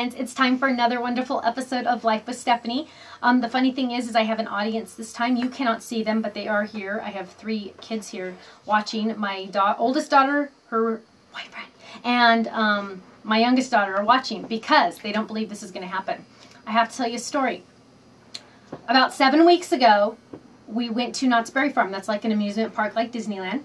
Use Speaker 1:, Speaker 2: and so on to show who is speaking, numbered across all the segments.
Speaker 1: friends. It's time for another wonderful episode of Life with Stephanie. The funny thing is I have an audience this time. You cannot see them, but they are here. I have 3 kids here watching. My oldest daughter, her boyfriend, and my youngest daughter are watching because they don't believe this is going to happen. I have to tell you a story. About 7 weeks ago, we went to Knott's Berry Farm. That's like an amusement park like Disneyland.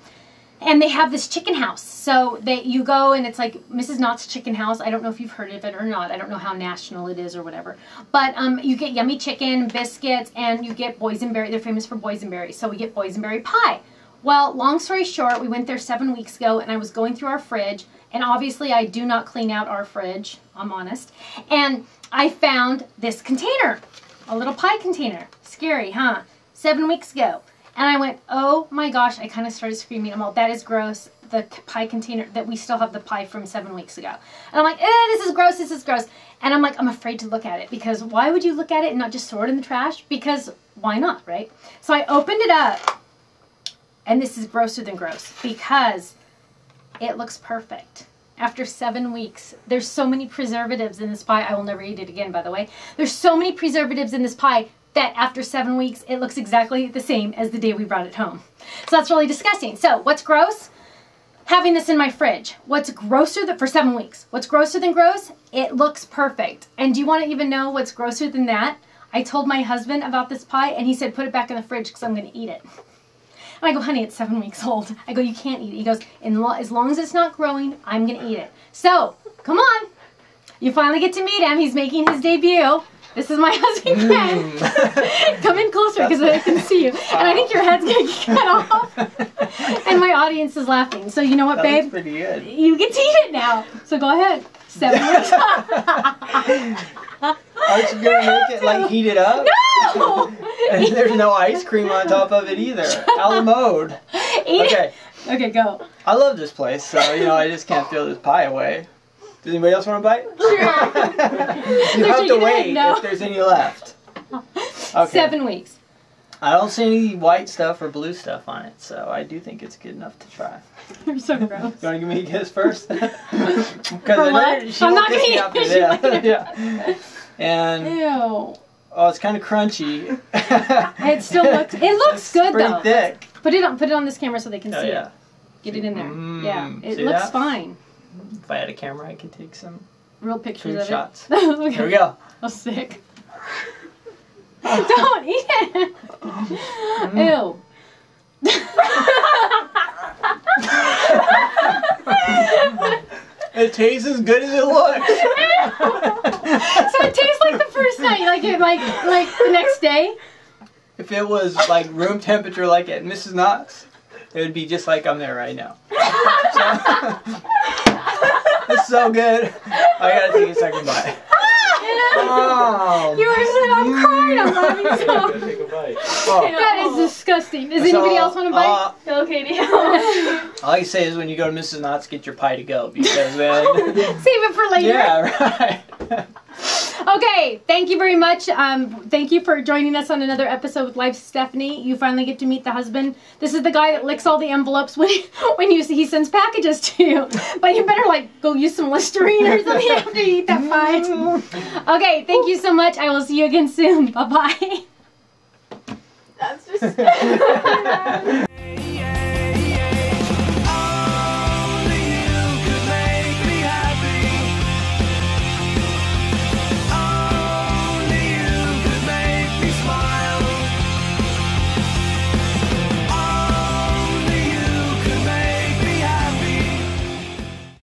Speaker 1: And they have this chicken house. So you go and it's like Mrs. Knott's Chicken House. I don't know if you've heard of it or not. I don't know how national it is or whatever. But you get yummy chicken, biscuits, and you get boysenberry. They're famous for boysenberry. So we get boysenberry pie. Well, long story short, we went there 7 weeks ago and I was going through our fridge. And obviously I do not clean out our fridge. I'm honest. And I found this container. A little pie container. Scary, huh? 7 weeks ago. And I went, oh my gosh, I kind of started screaming. I'm all, that is gross. The pie container, that we still have the pie from 7 weeks ago. And I'm like, this is gross, this is gross. And I'm like, I'm afraid to look at it because why would you look at it and not just throw it in the trash? Because why not, right? So I opened it up and this is grosser than gross because it looks perfect. After 7 weeks, there's so many preservatives in this pie. I will never eat it again, by the way. There's so many preservatives in this pie that after 7 weeks, it looks exactly the same as the day we brought it home. So that's really disgusting. So what's gross? Having this in my fridge. What's grosser than, for 7 weeks? What's grosser than gross? It looks perfect. And do you want to even know what's grosser than that? I told my husband about this pie and he said, put it back in the fridge because I'm going to eat it. And I go, honey, it's 7 weeks old. I go, you can't eat it. He goes, as long as it's not growing, I'm going to eat it. So, come on. You finally get to meet him. He's making his debut. This is my husband, Ken. Come in closer because I can see you. And I think your head's going to get cut off. And my audience is laughing. So you know what, babe?
Speaker 2: That's pretty good.
Speaker 1: You get to eat it now. So go ahead. 7 weeks.
Speaker 2: Aren't you going to make it, like, heat it up?
Speaker 1: No!
Speaker 2: And there's no ice cream on top of it either. A la mode. Okay.
Speaker 1: Okay, go.
Speaker 2: I love this place, so, you know, I just can't throw this pie away. Does anybody else want to bite?
Speaker 1: Sure.
Speaker 2: You have to wait if there's any left. Okay.
Speaker 1: 7 weeks.
Speaker 2: I don't see any white stuff or blue stuff on it, so I do think it's good enough to try.
Speaker 1: You're so gross.
Speaker 2: You want to give me a kiss first?
Speaker 1: For what? I'm not going to eat it.
Speaker 2: Yeah. And
Speaker 1: ew.
Speaker 2: Oh, it's kind of crunchy.
Speaker 1: It still looks. It looks good
Speaker 2: pretty
Speaker 1: though.
Speaker 2: Thick.
Speaker 1: Put it on this camera so they can see
Speaker 2: yeah.
Speaker 1: it. Get it in there. Yeah, it
Speaker 2: see
Speaker 1: looks
Speaker 2: that?
Speaker 1: fine.
Speaker 2: If I had a camera, I could take some
Speaker 1: Real pictures
Speaker 2: food
Speaker 1: of
Speaker 2: shots.
Speaker 1: it. Okay.
Speaker 2: Here we go.
Speaker 1: Oh, sick. Don't eat it. Ew.
Speaker 2: It tastes as good as it looks.
Speaker 1: So it tastes like the first night, like the next day.
Speaker 2: If it was like room temperature, like at Mrs. Knott's, it would be just like I'm there right now. It's so good. I gotta take a second bite. Oh,
Speaker 1: You were saying I'm crying. I'm laughing so.
Speaker 3: Take a bite.
Speaker 2: Oh.
Speaker 1: That is disgusting. Does anybody else want to bite?
Speaker 4: Okay, deal.
Speaker 2: All I say is when you go to Mrs. Knott's, get your pie to go because then.
Speaker 1: Save it for later.
Speaker 2: Yeah, right.
Speaker 1: Okay, thank you very much. Thank you for joining us on another episode with Life Stephanie. You finally get to meet the husband. This is the guy that licks all the envelopes when he sends packages to you. But you better go use some Listerine or something after you eat that pie. Okay, thank you so much. I will see you again soon. Bye-bye.
Speaker 4: That's just